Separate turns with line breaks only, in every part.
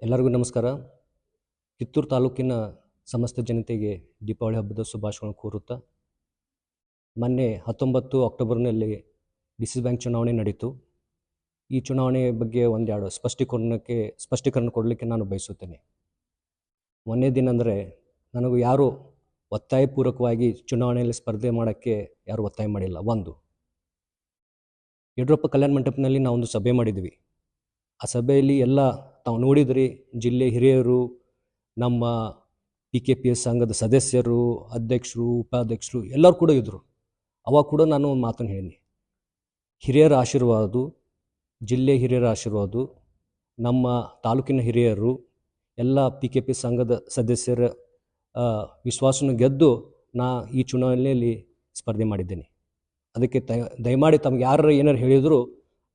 ಎಲ್ಲರಿಗೂ ನಮಸ್ಕಾರ. ಕಿತ್ತೂರು ತಾಲೂಕಿನ ಸಮಸ್ತ ಜನತೆಗೆ ದೀಪಾವಳಿ ಹಬ್ಬದ ಶುಭಾಶಯಗಳನ್ನು ಕೋರುತ್ತಾ, ಮೊನ್ನೆ 19 ಅಕ್ಟೋಬರ್ನಲ್ಲಿ ಡಿಸಿ ಬ್ಯಾಂಕ್ ಚುನಾವಣೆ ನಡೀತು. ಈ ಚುನಾವಣೆ ಬಗ್ಗೆ ಒಂದೆರಡು ಸ್ಪಷ್ಟೀಕರಣ ಕೊಡಲಿಕ್ಕೆ ನಾನು ಬಯಸುತ್ತೇನೆ. ಮೊನ್ನೆ ದಿನ ಅಂದರೆ ನನಗೂ ಯಾರು ಒತ್ತಾಯಪೂರ್ವಕವಾಗಿ ಚುನಾವಣೆಯಲ್ಲಿ ಸ್ಪರ್ಧೆ ಮಾಡೋಕ್ಕೆ ಯಾರು ಒತ್ತಾಯ ಮಾಡಿಲ್ಲ. ಒಂದು, ಯಡಿಯೂರಪ್ಪ ಕಲ್ಯಾಣ ಮಂಟಪದಲ್ಲಿ ನಾವೊಂದು ಸಭೆ ಮಾಡಿದ್ವಿ. ಆ ಸಭೆಯಲ್ಲಿ ಎಲ್ಲ ತಾವು ನೋಡಿದ್ರಿ, ಜಿಲ್ಲೆ ಹಿರಿಯರು, ನಮ್ಮ PKPS ಸಂಘದ ಸದಸ್ಯರು, ಅಧ್ಯಕ್ಷರು, ಉಪಾಧ್ಯಕ್ಷರು ಎಲ್ಲರೂ ಕೂಡ ಇದ್ದರು. ಅವಾಗ ಕೂಡ ನಾನು ಒಂದು ಮಾತನ್ನು ಹೇಳಿನಿ, ಹಿರಿಯರ ಆಶೀರ್ವಾದ, ಜಿಲ್ಲೆ ಹಿರಿಯರ ಆಶೀರ್ವಾದ, ನಮ್ಮ ತಾಲೂಕಿನ ಹಿರಿಯರು, ಎಲ್ಲ PKPS ಸಂಘದ ಸದಸ್ಯರ ವಿಶ್ವಾಸವನ್ನು ಗೆದ್ದು ನಾ ಈ ಚುನಾವಣೆಯಲ್ಲಿ ಸ್ಪರ್ಧೆ ಮಾಡಿದ್ದೇನೆ. ಅದಕ್ಕೆ ದಯಮಾಡಿ ತಮ್ಗೆ ಯಾರು ಏನಾರು ಹೇಳಿದ್ರು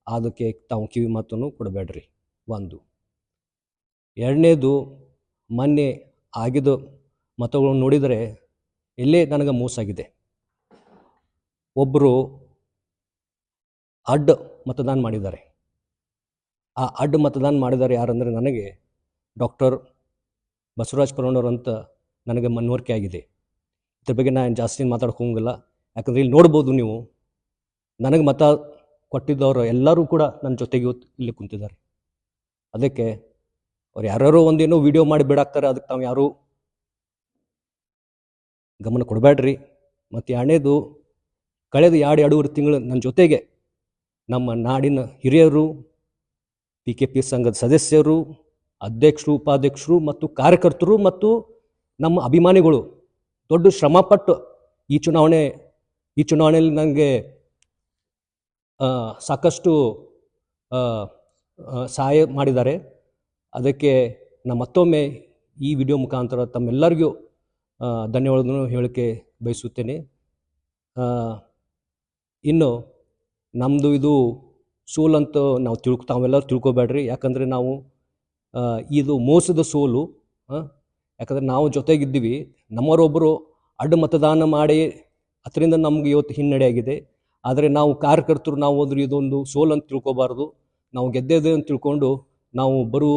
ಅದಕ್ಕೆ ತಾವು ಕಿವಿ ಮಾತನ್ನು ಕೊಡಬೇಡ್ರಿ. ಒಂದು. ಎರಡನೇದು, ಮೊನ್ನೆ ಆಗಿದ್ದ ಮತಗಳನ್ನು ನೋಡಿದರೆ ಎಲ್ಲೇ ನನಗೆ ಮೋಸ ಆಗಿದೆ. ಒಬ್ಬರು ಅಡ್ಡ ಮತದಾನ ಮಾಡಿದ್ದಾರೆ. ಆ ಅಡ್ಡ ಮತದಾನ ಮಾಡಿದ್ದಾರೆ ಯಾರಂದರೆ ನನಗೆ ಡಾಕ್ಟರ್ ಬಸವರಾಜ ಪರವಣ್ಣವ್ರು ಅಂತ ನನಗೆ ಮನವರಿಕೆ ಆಗಿದೆ. ಇದ್ರ ಬಗ್ಗೆ ನಾನು ಜಾಸ್ತಿ ಮಾತಾಡೋಕೆ ಹೋಗಂಗಿಲ್ಲ. ಯಾಕಂದರೆ ಇಲ್ಲಿ ನೋಡ್ಬೋದು ನೀವು, ನನಗೆ ಮತ ಕೊಟ್ಟಿದ್ದವರು ಎಲ್ಲರೂ ಕೂಡ ನನ್ನ ಜೊತೆಗೆ ಇಲ್ಲಿ ಕುಂತಿದ್ದಾರೆ. ಅದಕ್ಕೆ ಅವ್ರು ಯಾರ್ಯಾರೋ ಒಂದೇನೋ ವಿಡಿಯೋ ಮಾಡಿ ಬಿಡಾಕ್ತಾರೆ, ಅದಕ್ಕೆ ತಾವು ಯಾರೂ ಗಮನ ಕೊಡಬೇಡ್ರಿ. ಮತ್ತು ಎರಡನೇದು, ಕಳೆದ 2.5 ತಿಂಗಳು ನನ್ನ ಜೊತೆಗೆ ನಮ್ಮ ನಾಡಿನ ಹಿರಿಯರು, PKPS ಸಂಘದ ಸದಸ್ಯರು, ಅಧ್ಯಕ್ಷರು, ಉಪಾಧ್ಯಕ್ಷರು ಮತ್ತು ಕಾರ್ಯಕರ್ತರು ಮತ್ತು ನಮ್ಮ ಅಭಿಮಾನಿಗಳು ದೊಡ್ಡ ಶ್ರಮಪಟ್ಟು ಈ ಚುನಾವಣೆಯಲ್ಲಿ ನನಗೆ ಸಾಕಷ್ಟು ಸಹಾಯ ಮಾಡಿದ್ದಾರೆ. ಅದಕ್ಕೆ ನಾನು ಮತ್ತೊಮ್ಮೆ ಈ ವಿಡಿಯೋ ಮುಖಾಂತರ ತಮ್ಮೆಲ್ಲರಿಗೂ ಧನ್ಯವಾದಗಳನ್ನು ಹೇಳೋಕ್ಕೆ ಬಯಸುತ್ತೇನೆ. ಇನ್ನು ನಮ್ಮದು ಇದು ಸೋಲಂತ ತಾವೆಲ್ಲರೂ ತಿಳ್ಕೊಬೇಡ್ರಿ. ಯಾಕಂದರೆ ನಾವು ಇದು ಮೋಸದ ಸೋಲು. ಯಾಕಂದರೆ ನಾವು ಜೊತೆಗಿದ್ದೀವಿ. ನಮ್ಮವರೊಬ್ಬರು ಅಡ್ಡ ಮತದಾನ ಮಾಡಿ ಅದರಿಂದ ನಮ್ಗೆ ಇವತ್ತು ಹಿನ್ನಡೆ ಆಗಿದೆ. ಆದರೆ ನಾವು ಕಾರ್ಯಕರ್ತರು ನಾವು ಹೋದ್ರೆ ಇದೊಂದು ಸೋಲಂತ ತಿಳ್ಕೊಬಾರ್ದು. ನಾವು ಗೆದ್ದಿದೆ ಅಂತ ತಿಳ್ಕೊಂಡು ನಾವು ಬರುವ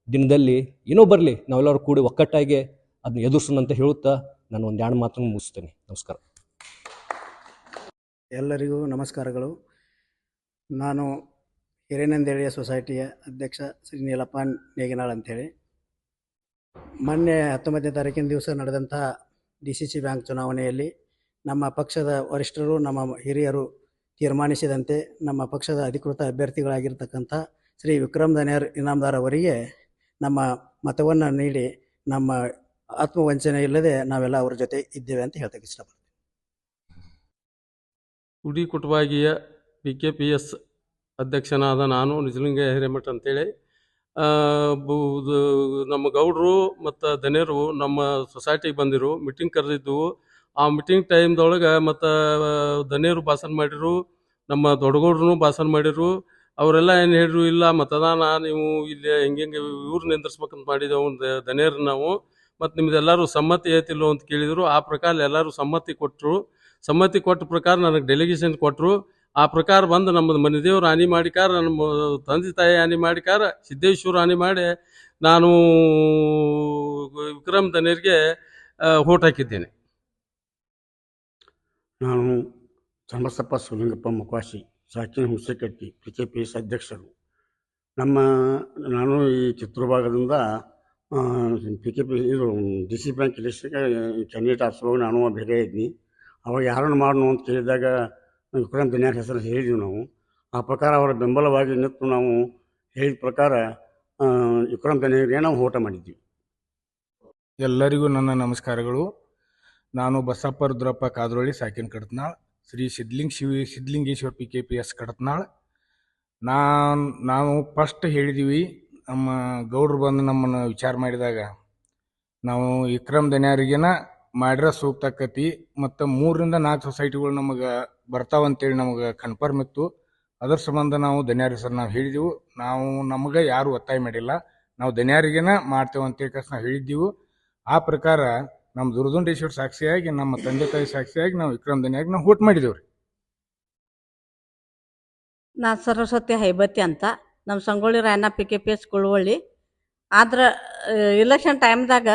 ದಿನದಲ್ಲಿ ಏನೋ ಬರಲಿ, ನಾವೆಲ್ಲರೂ ಕೂಡಿ ಒಕ್ಕಟ್ಟಾಗಿ ಅದನ್ನ ಎದುರಿಸೋಣ ಅಂತ ಹೇಳುತ್ತಾ ನಾನು ಒಂದು 2 ಮಾತನ್ನು ಮುಗಿಸ್ತೇನೆ. ನಮಸ್ಕಾರ.
ಎಲ್ಲರಿಗೂ ನಮಸ್ಕಾರಗಳು. ನಾನು ಹಿರೇನಂದೇಳಿಯ ಸೊಸೈಟಿಯ ಅಧ್ಯಕ್ಷ ಶ್ರೀ ನೀಲಪ್ಪ ನೇಗಿನಾಳ್ ಅಂಥೇಳಿ. ಮೊನ್ನೆ 19ನೇ ತಾರೀಕಿನ ದಿವಸ ನಡೆದಂಥ DCC ಬ್ಯಾಂಕ್ ಚುನಾವಣೆಯಲ್ಲಿ ನಮ್ಮ ಪಕ್ಷದ ವರಿಷ್ಠರು, ನಮ್ಮ ಹಿರಿಯರು ತೀರ್ಮಾನಿಸಿದಂತೆ ನಮ್ಮ ಪಕ್ಷದ ಅಧಿಕೃತ ಅಭ್ಯರ್ಥಿಗಳಾಗಿರ್ತಕ್ಕಂಥ ಶ್ರೀ ವಿಕ್ರಮ್ ದನ್ಯಾರ್ ಇನಾಮದಾರ್ ಅವರಿಗೆ ನಮ್ಮ ಮತವನ್ನು ನೀಡಿ ನಮ್ಮ ಆತ್ಮವಂಚನೆ ಇಲ್ಲದೆ ನಾವೆಲ್ಲ ಅವರ ಜೊತೆ ಇದ್ದೇವೆ ಅಂತ ಹೇಳ್ತಕ್ಕೆ ಇಷ್ಟಪಡ್ತೀನಿ.
ಉಡಿ ಕುಟುಂಬಾಗಿಯ PKPS ಅಧ್ಯಕ್ಷನಾದ ನಾನು ನಿಜಲಿಂಗ ಹಿರೇಮಠ ಅಂತೇಳಿ, ನಮ್ಮ ಗೌಡರು ಮತ್ತು ದನಿಯರು ನಮ್ಮ ಸೊಸೈಟಿಗೆ ಬಂದಿರು, ಮೀಟಿಂಗ್ ಕರೆದಿದ್ದೆವು. ಆ ಮೀಟಿಂಗ್ ಟೈಮ್ದೊಳಗೆ ಮತ್ತು ದನಿಯರು ಭಾಷಣ ಮಾಡಿರು, ನಮ್ಮ ದೊಡ್ಡಗೌಡ್ರು ಭಾಷಣ ಮಾಡಿರು. ಅವರೆಲ್ಲ ಏನು ಹೇಳಿದ್ರು, ಇಲ್ಲ ಮತದಾನ ನೀವು ಇಲ್ಲಿ ಹೆಂಗೆ ಇವ್ರು ನಿಂದಿರ್ಸ್ಬೇಕಂತ ಮಾಡಿದೆವು ದನಿಯರು ನಾವು, ಮತ್ತು ನಿಮ್ದೆಲ್ಲರೂ ಸಮ್ಮತಿ ಐತಿಲ್ಲೋ ಅಂತ ಕೇಳಿದರು. ಆ ಪ್ರಕಾರ ಎಲ್ಲರೂ ಸಮ್ಮತಿ ಕೊಟ್ಟರು. ಸಮ್ಮತಿ ಕೊಟ್ಟ ಪ್ರಕಾರ ನನಗೆ ಡೆಲಿಗೇಷನ್ ಕೊಟ್ಟರು. ಆ ಪ್ರಕಾರ ಬಂದು ನಮ್ಮದು ಮನೆದೇವ್ರು ಹಾನಿ ಮಾಡಿಕಾರ, ನಮ್ಮ ತಂದೆ ತಾಯಿ ಹಾನಿ ಮಾಡಿಕಾರ, ಸಿದ್ದೇಶ್ವರ ಹಾನಿ ಮಾಡಿ ನಾನು ವಿಕ್ರಮ್ ದನಿಯರಿಗೆ ಓಟ್ ಹಾಕಿದ್ದೇನೆ.
ನಾನು ಚನ್ನಬಸಪ್ಪ ಸುಲಿಂಗಪ್ಪ ಮುಖವಾಸಿ, ಸಾಕಿನ ಹುಣಸೆಕಟ್ಟಿ, PKPS ಅಧ್ಯಕ್ಷರು. ನಾನು ಈ ಚಿತ್ರದುರ್ಗ ಭಾಗದಿಂದ DC ಬ್ಯಾಂಕ್ ಎಲೆಕ್ಷನ್ಗೆ ಕ್ಯಾಂಡಿಡೇಟ್ ಆರಿಸುವಾಗ ನಾನು ಬೇರೆ ಇದ್ನಿ. ಅವಾಗ ಯಾರನ್ನು ಮಾಡೋಣ ಅಂತ ಕೇಳಿದಾಗ ವಿಕ್ರಮ್ ದನ್ಯಾರ್ ಹೆಸರು ಹೇಳಿದ್ವಿ ನಾವು. ಆ ಪ್ರಕಾರ ಅವರ ಬೆಂಬಲವಾಗಿ ನಿಂತು ನಾವು ಹೇಳಿದ ಪ್ರಕಾರ ವಿಕ್ರಮ್ ದನ್ಯಾರಿಗೆ ನಾವು ಓಟ ಮಾಡಿದ್ವಿ.
ಎಲ್ಲರಿಗೂ ನನ್ನ ನಮಸ್ಕಾರಗಳು. ನಾನು ಬಸಪ್ಪ ರುದ್ರಪ್ಪ ಕಾದ್ರೋಳಿ, ಸಾಕಿನ ಕಡತ್ನಾಳ್, ಶ್ರೀ ಸಿದ್ಧಲಿಂಗೇಶ್ವರ PKPS ಕಡತ್ನಾಳ್. ನಾವು ಫಸ್ಟ್ ಹೇಳಿದ್ದೀವಿ, ನಮ್ಮ ಗೌಡ್ರು ಬಂದು ನಮ್ಮನ್ನು ವಿಚಾರ ಮಾಡಿದಾಗ ನಾವು ವಿಕ್ರಮ್ ದನ್ಯಾರಿಗೇನ ಮಾಡ್ರೆ ಸೂಕ್ತ ಆಕತಿ, ಮತ್ತು 3 ರಿಂದ 4 ಸೊಸೈಟಿಗಳು ನಮಗೆ ಬರ್ತಾವಂತೇಳಿ ನಮಗೆ ಕನ್ಫರ್ಮ್ ಇತ್ತು. ಅದರ ಸಂಬಂಧ ನಾವು ದನ್ಯಾರ ಹೆಸರು ನಾವು ಹೇಳಿದೆವು. ನಮಗೆ ಯಾರು ಒತ್ತಾಯ ಮಾಡಿಲ್ಲ, ನಾವು ದನ್ಯಾರಿಗೇನ ಮಾಡ್ತೇವೆ ಅಂತೇಳಿ ನಾವು ಹೇಳಿದ್ದೀವಿ. ಆ ಪ್ರಕಾರ ನಮ್ಮ ದುರ್ದುಂಡೇಶ್ವರ ಸಾಕ್ಷಿಯಾಗಿ, ನಮ್ಮ ತಂದೆ ತಾಯಿ ಸಾಕ್ಷಿಯಾಗಿ ನಾವು ವಿಕ್ರಮ್ ದನ್ಯಾರಿಗೆ ನಾವು ಓಟ್ ಮಾಡಿದೇವ್ರಿ.
ನಾ ಸರಸ್ವತಿ ಹೈಬತ್ತಿ ಅಂತ, ನಮ್ಮ ಸಂಗೊಳ್ಳಿ ರಾಯಣ್ಣ PKPS ಕುಳುವಳ್ಳಿ. ಆದ್ರೆ ಇಲೆಕ್ಷನ್ ಟೈಮ್ದಾಗ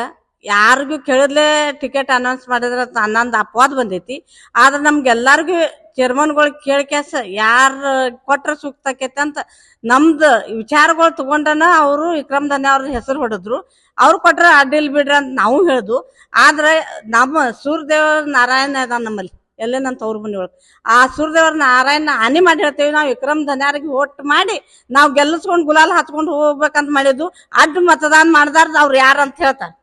ಯಾರಿಗೂ ಕೇಳಿದ್ಲೇ ಟಿಕೆಟ್ ಅನೌನ್ಸ್ ಮಾಡಿದ್ರೆ ಅನ್ನೊಂದು ಅಪವಾದ ಬಂದೈತಿ. ಆದ್ರೆ ನಮ್ಗೆಲ್ಲರಿಗೂ ಚೇರ್ಮನ್ಗಳು ಕೇಳ್ಕ್ಯಾಸ ಯಾರು ಕೊಟ್ರೆ ಸೂಕ್ತ ಆಕೈತೆ ಅಂತ ನಮ್ದು ವಿಚಾರಗಳು ತಗೊಂಡನ ಅವರು ವಿಕ್ರಮ್ ಧನ್ಯ ಅವ್ರ ಹೆಸರು ಹೊಡೆದ್ರು. ಅವ್ರು ಕೊಟ್ರೆ ಅಡ್ಡಿಲ್ ಬಿಡ್ರಿ ಅಂತ ನಾವು ಹೇಳ್ದು. ಆದ್ರೆ ನಮ್ಮ ಸೂರ್ಯದೇವ ನಾರಾಯಣ ಅದ ನಮ್ಮಲ್ಲಿ ಎಲ್ಲೇ ನನ್ನ ತವ್ರ ಮನೆ ಒಳಗೆ. ಆ ಸೂರ್ಯದೇವರ ನಾರಾಯಣ ಹಾನಿ ಮಾಡಿ ಹೇಳ್ತೇವೆ ನಾವು ವಿಕ್ರಮ್ ಧನ್ಯಾರಿಗೆ ಓಟ್ ಮಾಡಿ ನಾವು ಗೆಲ್ಲಿಸ್ಕೊಂಡು ಗುಲಾಲ್ ಹಚ್ಕೊಂಡು ಹೋಗ್ಬೇಕಂತ ಮಾಡಿದ್ದು. ಅಡ್ಡ ಮತದಾನ ಮಾಡ್ದಾರ್ದು ಅವ್ರು ಯಾರು ಅಂತ ಹೇಳ್ತಾರೆ.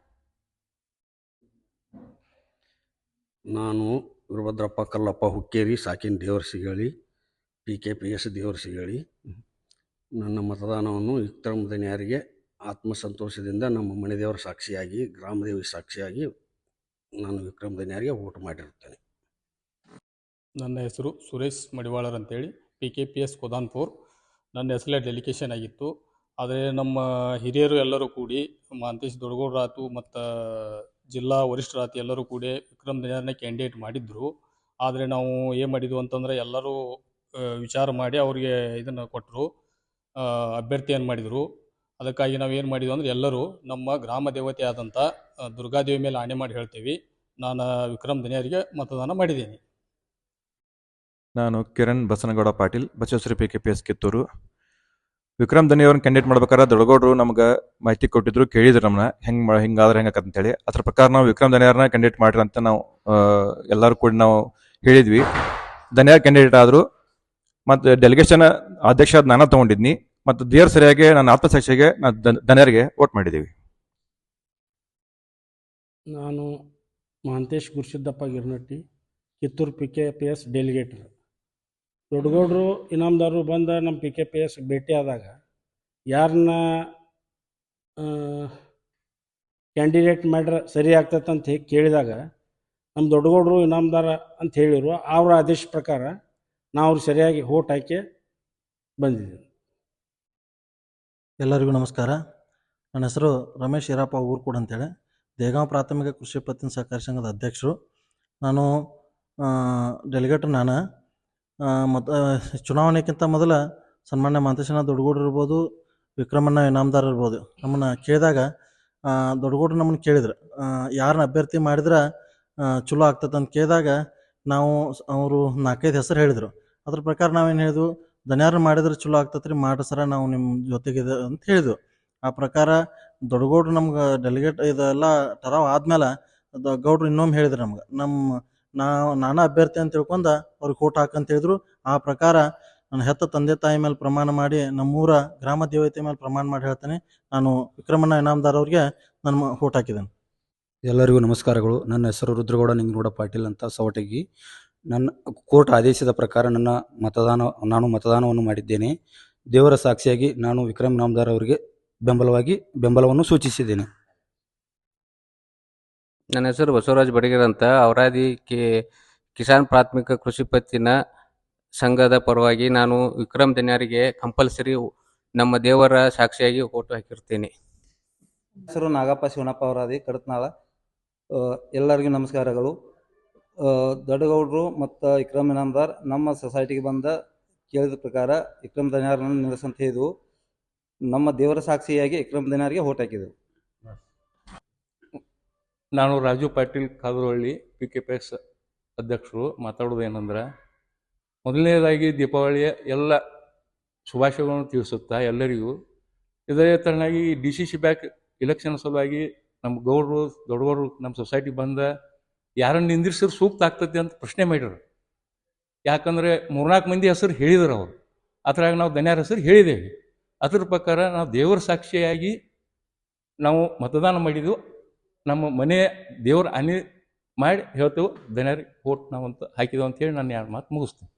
ನಾನು ವೀರಭದ್ರಪ್ಪ ಕಲ್ಲಪ್ಪ ಹುಕ್ಕೇರಿ ಸಾಕಿನ ದೇವರ ಸಿಗಳಿ PKPS ದೇವರ ಸಿಗಳಿ. ನನ್ನ ಮತದಾನವನ್ನು ವಿಕ್ರಮ್ ಧನ್ಯಾರಿಗೆ ಆತ್ಮಸಂತೋಷದಿಂದ ನಮ್ಮ ಮನೆ ದೇವರ ಸಾಕ್ಷಿಯಾಗಿ ಗ್ರಾಮದೇವಿ ಸಾಕ್ಷಿಯಾಗಿ ನಾನು ವಿಕ್ರಮ್ ಧನ್ಯಾರಿಗೆ ವೋಟ್ ಮಾಡಿರುತ್ತೇನೆ.
ನನ್ನ ಹೆಸರು ಸುರೇಶ್ ಮಡಿವಾಳರ್ ಅಂತೇಳಿ PKPS ಕೋದಾನ್ಪುರ್. ನನ್ನ ಹೆಸರಲ್ಲೇ ಡೆಲಿಕೇಶನ್ ಆಗಿತ್ತು. ಆದರೆ ನಮ್ಮ ಹಿರಿಯರು ಎಲ್ಲರೂ ಕೂಡಿ ಮಹಂತೇಶ್ ದೊಡ್ಡಗೌಡರಾತು ಮತ್ತು ಜಿಲ್ಲಾ ವರಿಷ್ಠರಾತು ಎಲ್ಲರೂ ಕೂಡಿ ವಿಕ್ರಮ್ ಧನ್ಯಾರನ್ನ ಕ್ಯಾಂಡಿಡೇಟ್ ಮಾಡಿದ್ರು. ಆದರೆ ನಾವು ಏನು ಮಾಡಿದ್ವು ಅಂತಂದರೆ ಎಲ್ಲರೂ ವಿಚಾರ ಮಾಡಿ ಅವ್ರಿಗೆ ಇದನ್ನು ಕೊಟ್ಟರು, ಅಭ್ಯರ್ಥಿಯನ್ನು ಮಾಡಿದರು. ಅದಕ್ಕಾಗಿ ನಾವು ಏನು ಮಾಡಿದ್ವಿ ಅಂದರೆ ಎಲ್ಲರೂ ನಮ್ಮ ಗ್ರಾಮ ದೇವತೆ ಆದಂಥ ದುರ್ಗಾದೇವಿ ಮೇಲೆ ಆಣೆ ಮಾಡಿ ಹೇಳ್ತೀವಿ, ನಾನು ವಿಕ್ರಮ್ ಧನ್ಯಾರಿಗೆ ಮತದಾನ ಮಾಡಿದ್ದೀನಿ.
ನಾನು ಕಿರಣ್ ಬಸನಗೌಡ ಪಾಟೀಲ್, ಬಸವೇಶ್ವರ PKPS ಕಿತ್ತೂರು. ವಿಕ್ರಮ್ ಧನ್ಯ ಅವ್ರನ್ನ ಕ್ಯಾಂಡಿಡೇಟ್ ಮಾಡ್ಬೇಕಾದ್ರೆ ದೊಡ್ಡಗೌಡರು ನಮ್ಗೆ ಮಾಹಿತಿ ಕೊಟ್ಟಿದ್ರು, ಕೇಳಿದ್ರು ನಮ್ಮನ್ನ ಹಿಂಗಾದ್ರೆ ಹೆಂಗತ್ತೆ ಅಂತೇಳಿ. ಅದ್ರ ಪ್ರಕಾರ ನಾವು ವಿಕ್ರಮ್ ಧನ್ಯಾರನ್ನ ಕ್ಯಾಂಡಿಡೇಟ್ ಮಾಡ್ರಿ ಅಂತ ನಾವು ಎಲ್ಲರೂ ಕೂಡ ನಾವು ಹೇಳಿದ್ವಿ. ಧನ್ಯಾರ್ ಕ್ಯಾಂಡಿಡೇಟ್ ಆದರು. ಮತ್ತು ಡೆಲಿಗೇಷನ್ ಅಧ್ಯಕ್ಷ ನಾನು ತೊಗೊಂಡಿದ್ನಿ. ಮತ್ತು ದೇವ್ರ ಸರಿಯಾಗಿ ನನ್ನ ಆತ್ಮಸಾಕ್ಷಿಗೆ ನಾನು ಧನ್ಯಾರಿಗೆ ವೋಟ್ ಮಾಡಿದ್ದೀವಿ.
ನಾನು ಮಹಂತೇಶ್ ಗುರುಸಿದ್ದಪ್ಪ ಗಿರ್ನಟ್ಟಿ, ಕಿತ್ತೂರು PKPS ಡೆಲಿಗೇಟ್ರು. ದೊಡ್ಡಗೌಡರು ಇನಾಮದಾರರು ಬಂದ ನಮ್ಮ PKPS ಭೇಟಿ ಆದಾಗ ಯಾರನ್ನ ಕ್ಯಾಂಡಿಡೇಟ್ ಮಾಡ್ರೆ ಸರಿ ಆಗ್ತೈತೆ ಅಂತ ಹೇಳಿ ಕೇಳಿದಾಗ ನಮ್ಮ ದೊಡ್ಡಗೌಡರು ಇನಾಮದಾರ ಅಂತ ಹೇಳಿರು. ಅವರ ಆದೇಶ ಪ್ರಕಾರ ನಾವು ಅವ್ರಿಗೆ ಸರಿಯಾಗಿ ವೋಟ್ ಹಾಕಿ ಬಂದಿದ್ದೀವಿ.
ಎಲ್ಲರಿಗೂ ನಮಸ್ಕಾರ. ನನ್ನ ಹೆಸರು ರಮೇಶ್ ಈರಪ್ಪ ಊರ್ಕೂಡ್ ಅಂತೇಳಿ, ದೇಗಾಂವ್ ಪ್ರಾಥಮಿಕ ಕೃಷಿ ಪತ್ತಿನ ಸಹಕಾರಿ ಸಂಘದ ಅಧ್ಯಕ್ಷರು. ನಾನು ಡೆಲಿಗೇಟ್ರು. ನಾನು ಮತ್ತು ಚುನಾವಣೆಗಿಂತ ಮೊದಲ ಸನ್ಮಾನ್ಯ ಮಹಂತೇಶಣ್ಣ ದೊಡ್ಡಗೌಡರು ಇರ್ಬೋದು, ವಿಕ್ರಮಣ್ಣ ಇನಾಮದಾರ್ ಇರ್ಬೋದು, ನಮ್ಮನ್ನು ಕೇಳಿದಾಗ ದೊಡ್ಡಗೌಡರು ನಮ್ಮನ್ನು ಕೇಳಿದ್ರು ಯಾರನ್ನ ಅಭ್ಯರ್ಥಿ ಮಾಡಿದ್ರೆ ಚಲೋ ಆಗ್ತದೆ ಅಂತ ಕೇಳಿದಾಗ ನಾವು ಅವರು 4-5 ಹೆಸರು ಹೇಳಿದರು. ಅದ್ರ ಪ್ರಕಾರ ನಾವೇನು ಹೇಳಿದ್ವು, ಧನ್ಯಾರ ಮಾಡಿದ್ರೆ ಚಲೋ ಆಗ್ತದೆ ರೀ, ಮಾಡ್ರಿ ಸರ, ನಾವು ನಿಮ್ಮ ಜೊತೆಗಿದೆ ಅಂತ ಹೇಳಿದ್ವು. ಆ ಪ್ರಕಾರ ದೊಡ್ಡಗೌಡ್ರು ನಮ್ಗೆ ಡೆಲಿಗೇಟ್ ಇದೆಲ್ಲ ಟರಾವ್ ಆದ್ಮೇಲೆ ಗೌಡ್ರು ಇನ್ನೊಮ್ಮೆ ಹೇಳಿದ್ರು ನಮ್ಗೆ, ನಾನು ಅಭ್ಯರ್ಥಿ ಅಂತ ತಿಳ್ಕೊಂಡು ಅವ್ರಿಗೆ ವೋಟ್ ಹಾಕಂತ ಹೇಳಿದ್ರು. ಆ ಪ್ರಕಾರ ನಾನು ಹೆತ್ತ ತಂದೆ ತಾಯಿ ಮೇಲೆ ಪ್ರಮಾಣ ಮಾಡಿ, ನಮ್ಮೂರ ಗ್ರಾಮ ದೇವತೆ ಮೇಲೆ ಪ್ರಮಾಣ ಮಾಡಿ ಹೇಳ್ತೇನೆ, ನಾನು ವಿಕ್ರಮಣ್ಣ ಇನಾಮದಾರ್ ಅವ್ರಿಗೆ ನಾನು ವೋಟ್ ಹಾಕಿದ್ದೇನೆ.
ಎಲ್ಲರಿಗೂ ನಮಸ್ಕಾರಗಳು. ನನ್ನ ಹೆಸರು ರುದ್ರಗೌಡ ನಿಂಗನಗೌಡ ಪಾಟೀಲ್ ಅಂತ, ಸವಟಗಿ. ನನ್ನ ಕೋರ್ಟ್ ಆದೇಶದ ಪ್ರಕಾರ ನಾನು ಮತದಾನವನ್ನು ಮಾಡಿದ್ದೇನೆ. ದೇವರ ಸಾಕ್ಷಿಯಾಗಿ ನಾನು ವಿಕ್ರಮ್ ಇನಾಮದಾರ್ ಅವರಿಗೆ ಬೆಂಬಲವನ್ನು ಸೂಚಿಸಿದ್ದೇನೆ.
ನನ್ನ ಹೆಸರು ಬಸವರಾಜ್ ಬಡಿಗೇರ್ ಅಂತ, ಔರಾದಿ ಕಿಸಾನ್ ಪ್ರಾಥಮಿಕ ಕೃಷಿ ಪತ್ತಿನ ಸಂಘದ ಪರವಾಗಿ ನಾನು ವಿಕ್ರಮ್ ಧನ್ಯಾರಿಗೆ ಕಂಪಲ್ಸರಿ ನಮ್ಮ ದೇವರ ಸಾಕ್ಷಿಯಾಗಿ ವೋಟ್ ಹಾಕಿರ್ತೇನೆ.
ಹೆಸರು ನಾಗಪ್ಪ ಶಿವನಪ್ಪ ಔರಾದಿ ಕಡತ್ನಾಳ. ಎಲ್ಲರಿಗೂ ನಮಸ್ಕಾರಗಳು. ದೊಡ್ಡಗೌಡರು ಮತ್ತು ವಿಕ್ರಮ್ ಇನಾಮದಾರ್ ನಮ್ಮ ಸೊಸೈಟಿಗೆ ಬಂದ ಕೇಳಿದ ಪ್ರಕಾರ ವಿಕ್ರಮ್ ಧನ್ಯಾರನ್ನು ನಿಲ್ಲಿಸಂತ ಹೇಳಿದ್ವು. ನಮ್ಮ ದೇವರ ಸಾಕ್ಷಿಯಾಗಿ ವಿಕ್ರಮ್ ಧನ್ಯಾರಿಗೆ ವೋಟ್ ಹಾಕಿದೆವು.
ನಾನು ರಾಜು ಪಾಟೀಲ್ ಕಾದರಹಳ್ಳಿ, PKPS ಅಧ್ಯಕ್ಷರು. ಮಾತಾಡೋದು ಏನಂದ್ರೆ, ಮೊದಲನೇದಾಗಿ ದೀಪಾವಳಿಯ ಎಲ್ಲ ಶುಭಾಶಯಗಳನ್ನು ತಿಳಿಸುತ್ತಾ ಎಲ್ಲರಿಗೂ, ಇದೇ ಥರನಾಗಿ DCC ಬ್ಯಾಂಕ್ ಇಲೆಕ್ಷನ್ ಸಲುವಾಗಿ ನಮ್ಮ ದೊಡ್ಡಗೌಡರು ನಮ್ಮ ಸೊಸೈಟಿ ಬಂದ ಯಾರನ್ನು ನಿಂದಿರಿಸಿದ್ರೆ ಸೂಕ್ತ ಆಗ್ತದೆ ಅಂತ ಪ್ರಶ್ನೆ ಮಾಡಿದ್ರು. ಯಾಕಂದರೆ 3-4 ಮಂದಿ ಹೆಸರು ಹೇಳಿದ್ರು ಅವರು. ಅದ್ರಾಗ ನಾವು ಧನ್ಯಾರ ಹೆಸರು ಹೇಳಿದ್ದೇವೆ. ಅದ್ರ ಪ್ರಕಾರ ನಾವು ದೇವರ ಸಾಕ್ಷಿಯಾಗಿ ನಾವು ಮತದಾನ ಮಾಡಿದ್ವು. ನಮ್ಮ ಮನೆ ದೇವ್ರ ಆನೆ ಮಾಡಿ ಹೇಳ್ತೇವೆ, ಧನ್ಯಾರಿಗೆ ವೋಟ್ ನಾವು ಅಂತ ಹಾಕಿದೆವು ಅಂತ ಹೇಳಿ ನಾನು 2 ಮಾತು ಮುಗಿಸ್ತೇನೆ.